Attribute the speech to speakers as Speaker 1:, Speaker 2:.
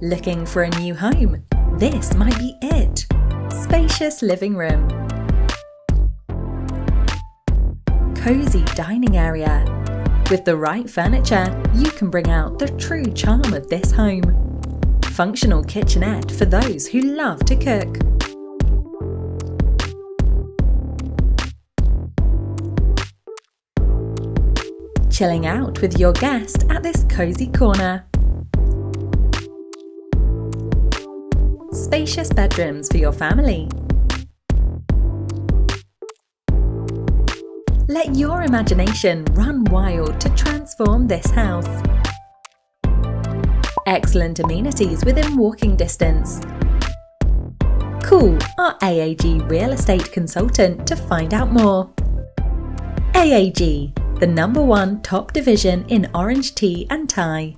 Speaker 1: Looking for a new home? This might be it. Spacious living room. Cozy dining area. With the right furniture, you can bring out the true charm of this home. Functional kitchenette for those who love to cook. Chilling out with your guest at this cozy corner. Spacious bedrooms for your family. Let your imagination run wild to transform this house. Excellent amenities within walking distance. Call our AAG real estate consultant to find out more. AAG, the #1 top division in orange tea and tie.